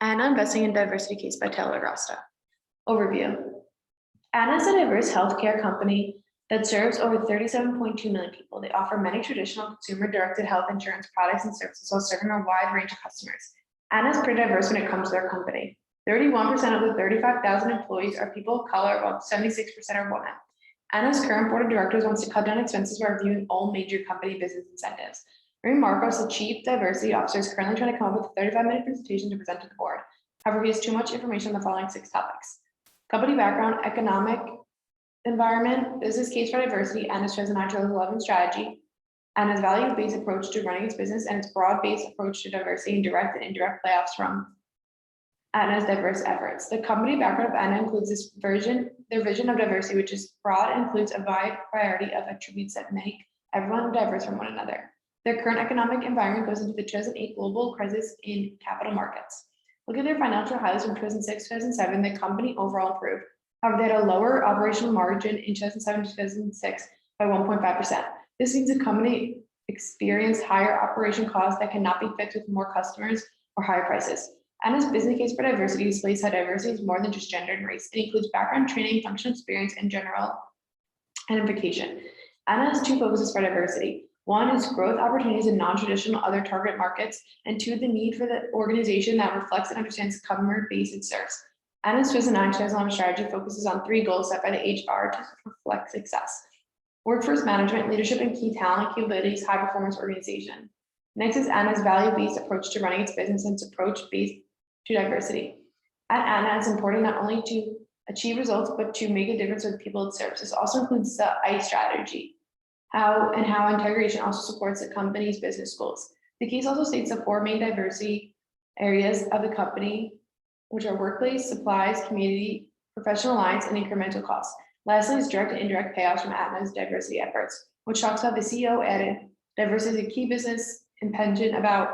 Aetna Investing in Diversity Case by LaGrasta. Overview. Aetna is a diverse healthcare company that serves over 37.2 million people. They offer many traditional consumer-directed health insurance products and services while serving a wide range of customers. Aetna is pretty diverse when it comes to their company. 31% of the 35,000 employees are people of color, while 76% are women. Aetna's current board of directors wants to cut down expenses by reviewing all major company business incentives. Ray Marcos, the Chief Diversity Officer, is currently trying to come up with a 35-minute presentation to present to the board. However, he has too much information on the following 6 topics: company background, economic environment, business case for diversity, Aetna's 2009-2011 strategy, Aetna's value-based approach to running its business, and its broad-based approach to diversity and direct and indirect payoffs from Aetna's diverse efforts. The company background of Aetna includes their vision of diversity, which is broad and includes a wide variety of attributes that make everyone diverse from one another. Their current economic environment goes into the 2008 global crisis in capital markets. Look at their financial highlights from 2006-2007. The company overall improved. However, they had a lower operational margin in 2007-2006 by 1.5%. This means the company experienced higher operation costs that cannot be fixed with more customers or higher prices. Aetna's business case for diversity displays how diversity is more than just gender and race. It includes background, training, functional experience, and general identification. Aetna has 2 focuses for diversity. 1 is growth opportunities in non-traditional other target markets, and 2, the need for the organization that reflects and understands the customer base it serves. Aetna's 2009-2011 strategy focuses on 3 goals set by the HR to reflect success: workforce management, leadership and key talent capabilities, high performance organization. Next is Aetna's value-based approach to running its business and its approach based to diversity. At Aetna, it's important not only to achieve results, but to make a difference with the people it serves. This also includes the ICE strategy, how integration also supports the company's business goals. The case also states the 4 main diversity areas of the company, which are workplace, supplies, community, professional alliance, and incremental costs. Lastly is direct and indirect payoffs from Aetna's diversity efforts, which talks about the CEO added diversity is a key business invention about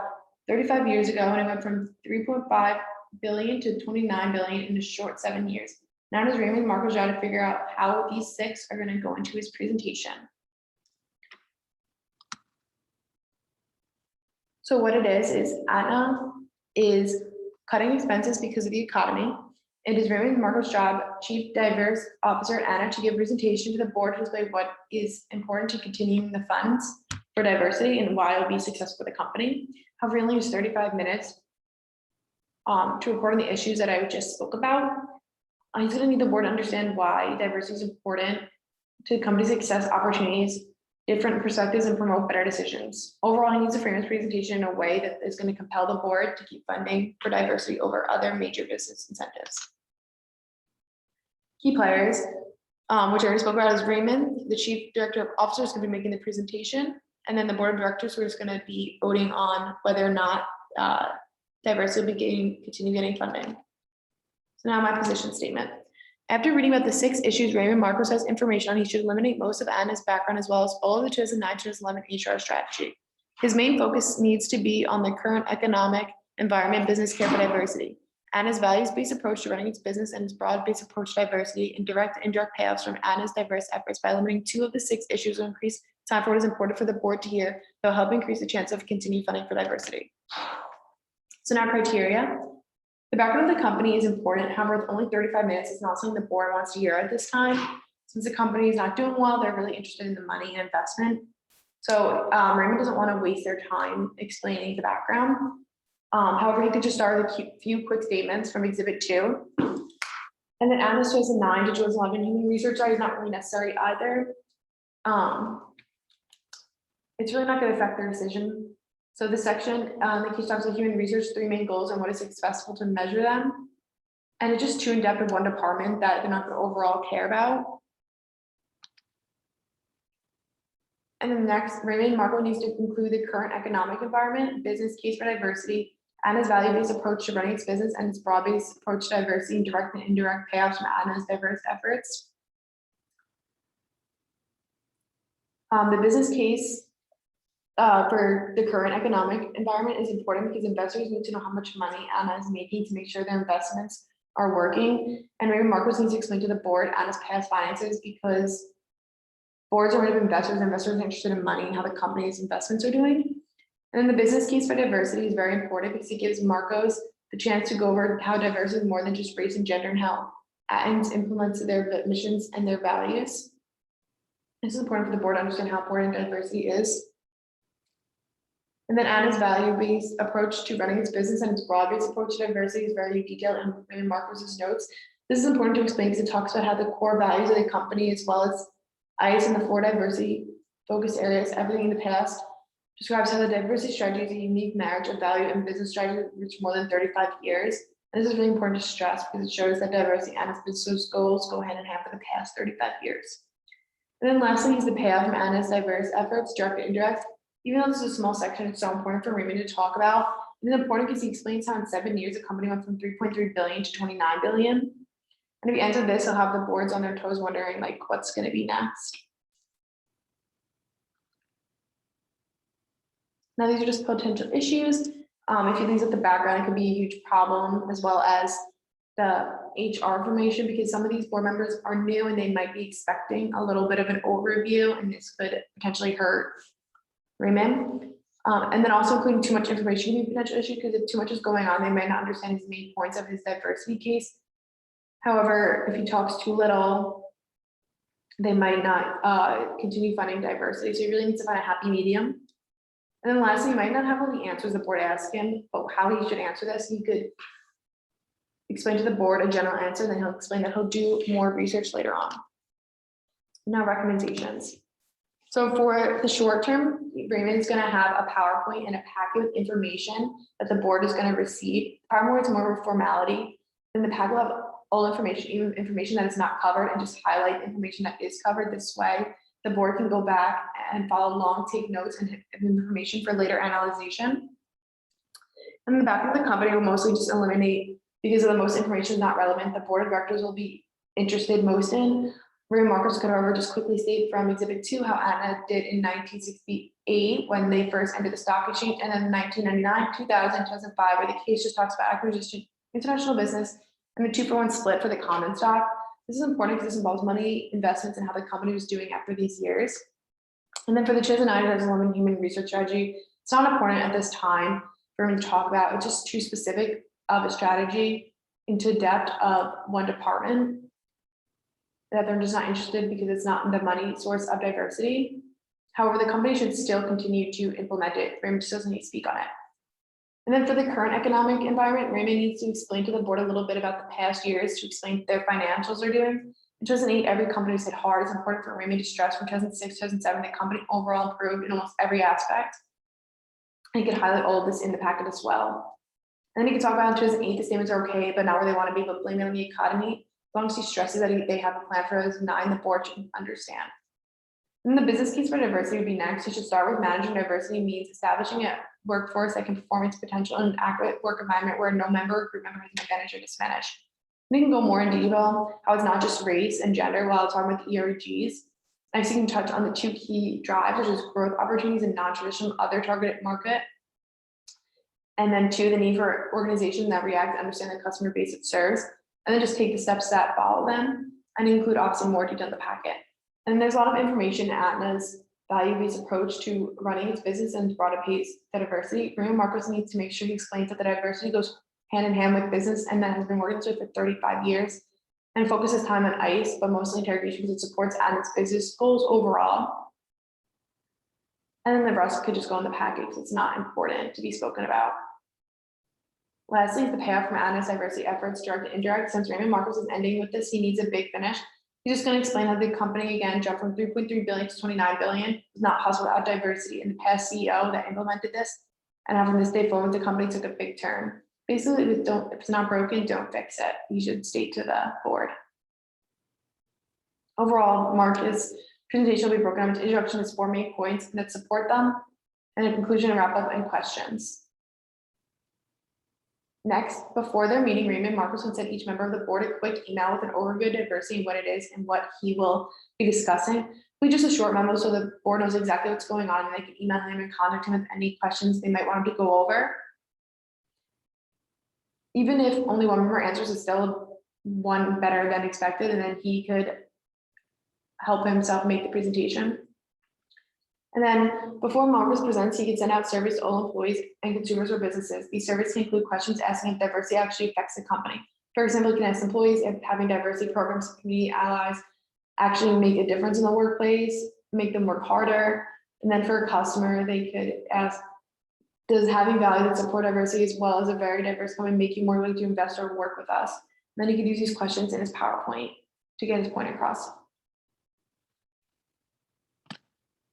35 years ago, and it went from 3.5 billion to 29 billion in a short 7 years. Now it is Raymond Marco's job to figure out how these 6 are going to go into his presentation. So what it is Aetna is cutting expenses because of the economy. It is Raymond Marco's job, Chief Diverse Officer at Aetna, to give a presentation to the board to display what is important to continuing the funds for diversity and why it will be successful for the company. However, he only has 35 minutes to report on the issues that I just spoke about. He's going to need the board to understand why diversity is important to the company's success, opportunities, different perspectives, and promote better decisions. Overall, he needs to frame his presentation in a way that is going to compel the board to keep funding for diversity over other major business incentives. Key players, which I already spoke about, is Raymond, the Chief Director Officer, is going to be making the presentation, and then the board of directors who is going to be voting on whether or not diversity will be continue getting funding. So now my position statement. After reading about the 6 issues Raymond Marcos has information on, he should eliminate most of Aetna's background as well as all of the 2009-2011 HR strategy. His main focus needs to be on the current economic environment, business care for diversity, Aetna's values-based approach to running its business, and its broad-based approach to diversity, and direct and indirect payoffs from Aetna's diverse efforts. By eliminating 2 of the 6 issues will increase time for what is important for the board to hear, that will help increase the chance of continued funding for diversity. So now criteria. The background of the company is important. However, with only 35 minutes, it's not something the board wants to hear at this time. Since the company is not doing well, they're really interested in the money and investment. So Raymond doesn't want to waste their time explaining the background. However, he could just start with a few quick statements from Exhibit 2. And then Aetna's 2009 to 2011 human research side is not really necessary either. It's really not going to affect their decision. So the section, the case talks about human research, 3 main goals and what is successful to measure them. And it's just too in-depth of one department that they're not going to overall care about. And then next, Raymond Marco needs to conclude the current economic environment, business case for diversity, and his value-based approach to running its business, and its broad-based approach to diversity and direct and indirect payoffs from Aetna's diverse efforts. The business case for the current economic environment is important because investors need to know how much money Aetna is making to make sure their investments are working. And Raymond Marcos needs to explain to the board Aetna's past finances, because boards are rid of investors. Investors are interested in money and how the company's investments are doing. And then the business case for diversity is very important because it gives Marcos a chance to go over how diverse is more than just race and gender and how Aetna implements their missions and their values. This is important for the board to understand how important diversity is. And then Aetna's value-based approach to running its business and its broad-based approach to diversity is very detailed in Raymond Marcos's notes. This is important to explain because it talks about how the core values of the company, as well as ICE and the 4 diversity focus areas, everything in the past, describes how the diversity strategy is a unique marriage of value and business strategy which more than 35 years. And this is really important to stress because it shows that diversity and its business goals go hand in hand for the past 35 years. And then lastly is the payoff from Aetna's diverse efforts, direct and indirect. Even though this is a small section, it's so important for Raymond to talk about. It's important because he explains how in 7 years the company went from 3.3 billion to 29 billion. And if he ends with this, he'll have the boards on their toes wondering like what's going to be next. Now these are just potential issues. If you look at the background, it could be a huge problem, as well as the HR information, because some of these board members are new and they might be expecting a little bit of an overview, and this could potentially hurt Raymond. And then also including too much information can be a potential issue because if too much is going on, they might not understand his main points of his diversity case. However, if he talks too little, they might not continue funding diversity. So he really needs to find a happy medium. And then lastly, he might not have all the answers the board asked him, but how he should answer this, he could explain to the board a general answer, then he'll explain that he'll do more research later on. Now recommendations. So for the short term, Raymond's going to have a PowerPoint and a packet with information that the board is going to receive. PowerPoint is more of a formality, and the packet will have all information, even information that is not covered, and just highlight information that is covered. This way, the board can go back and follow along, take notes, and information for later analyzation. And the back of the company will mostly just eliminate, because of the most information is not relevant, the board of directors will be interested most in. Raymond Marcos could, however, just quickly state from Exhibit 2 how Aetna did in 1968 when they first entered the stock exchange, and then 1999, 2000, 2005, where the case just talks about acquisition, international business, and the 2-for-1 split for the common stock. This is important because this involves money, investments, and how the company was doing after these years. And then for the 2009 as human research strategy, it's not important at this time for me to talk about. It's just too specific of a strategy into depth of one department that they're just not interested because it's not the money source of diversity. However, the company should still continue to implement it. Raymond just doesn't need to speak on it. And then for the current economic environment, Raymond needs to explain to the board a little bit about the past years to explain what their financials are doing. In 2008, every company was hit hard. It's important for Raymond to stress from 2006, 2007, the company overall improved in almost every aspect. And he could highlight all of this in the packet as well. And then he could talk about in 2008, the statements are okay, but not where they want to be, but blame it on the economy. As long as he stresses that they have a plan for 2009, the board should understand. And the business case for diversity would be next. You should start with managing diversity means establishing a workforce that can perform its potential in an accurate work environment where no member or group member has an advantage or disadvantage. We can go more in detail how it's not just race and gender while talking about the ERGs. Next, you can touch on the 2 key drives, which is growth opportunities and non-traditional other targeted market. And then 2, the need for organizations that react to understand the customer base it serves. And then just take the steps that follow them and include obviously more detail in the packet. And there's a lot of information in Aetna's value-based approach to running its business and broader pace the diversity. Raymond Marcos needs to make sure he explains that the diversity goes hand in hand with business and that has been working with for 35 years and focuses time on ICE, but mostly interrogation because it supports Aetna's business goals overall. And then the rest could just go in the packet because it's not important to be spoken about. Lastly, is the payoff from Aetna's diversity efforts, direct and indirect. Since Raymond Marcos is ending with this, he needs a big finish. He's just going to explain how the company again jumped from 3.3 billion to 29 billion. It's not possible without diversity. And the past CEO that implemented this, and from this day forward, the company took a big turn. Basically, if it's not broken, don't fix it. You should state to the board. Overall, Marcus' presentation will be broken up into introduction to 4 main points that support them, and a conclusion, and wrap up, and questions. Next, before their meeting, Raymond Marcos would send each member of the board a quick email with an overview of diversity and what it is and what he will be discussing. We just a short memo so the board knows exactly what's going on, and they can email him and contact him with any questions they might want him to go over. Even if only one member answers, it's still one better than expected, and then he could help himself make the presentation. And then before Marcus presents, he can send out surveys to all employees and consumers or businesses. These surveys can include questions asking if diversity actually affects the company. For example, you can ask employees if having diversity programs, community allies actually make a difference in the workplace, make them work harder. And then for a customer, they could ask, does having values that support diversity as well as a very diverse company make you more willing to invest or work with us? And then he could use these questions in his PowerPoint to get his point across.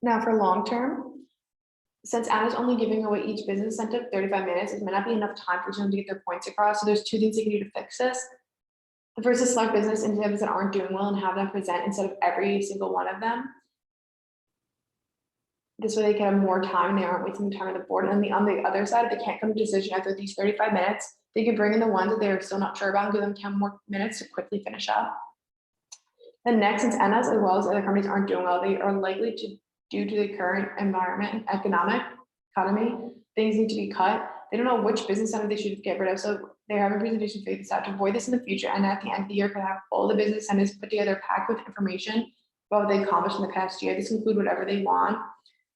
Now for long term, since Anna's only giving away each business incentive 35 minutes, it may not be enough time for them to get their points across. So there's two things they can do to fix this. The first is select business incentives that aren't doing well and have them present instead of every single one of them. This way they can have more time and they aren't wasting time on the board. And on the other side, if they can't come to a decision after these 35 minutes, they can bring in the ones that they're still not sure about and give them 10 more minutes to quickly finish up. Then next, since Aetna's as well as other companies aren't doing well, they are likely to, due to the current environment and economy, things need to be cut. They don't know which business center they should get rid of. So they're having a presentation to figure this out to avoid this in the future. And at the end of the year, can have all the business centers put together a pack with information about what they accomplished in the past year. This include whatever they want.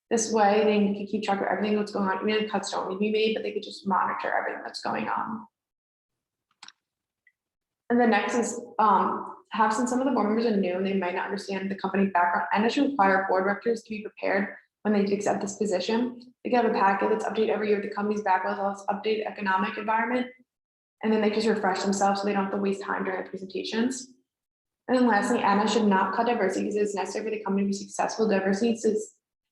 This way they can keep track of everything that's going on. Even if cuts don't need to be made, but they could just monitor everything that's going on. And the next is since some of the board members are new and they might not understand the company background, and it should require board directors to be prepared when they accept this position. They can have a packet that's updated every year with the company's background, as well as updated economic environment, and then they just refresh themselves so they don't have to waste time during the presentations. And then lastly, Aetna should not cut diversity because it's necessary for the company to be successful. Diversity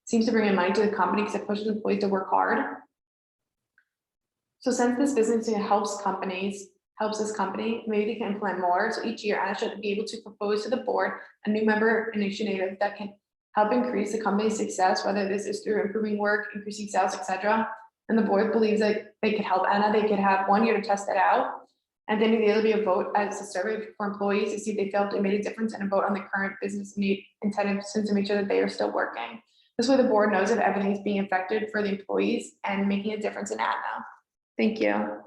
seems to bring in money to the company because it pushes employees to work hard. So since this business helps this company, maybe they can implement more. So each year, Aetna should be able to propose to the board a new member initiative that can help increase the company's success, whether this is through improving work, increasing sales, etc. And the board believes that they could help Aetna. They could have 1 year to test it out. And then there'll be a vote as a survey for employees to see if they felt it made a difference, and a vote on the current business need incentives to make sure that they are still working. This way the board knows if everything is being affected for the employees and making a difference in Aetna. Thank you.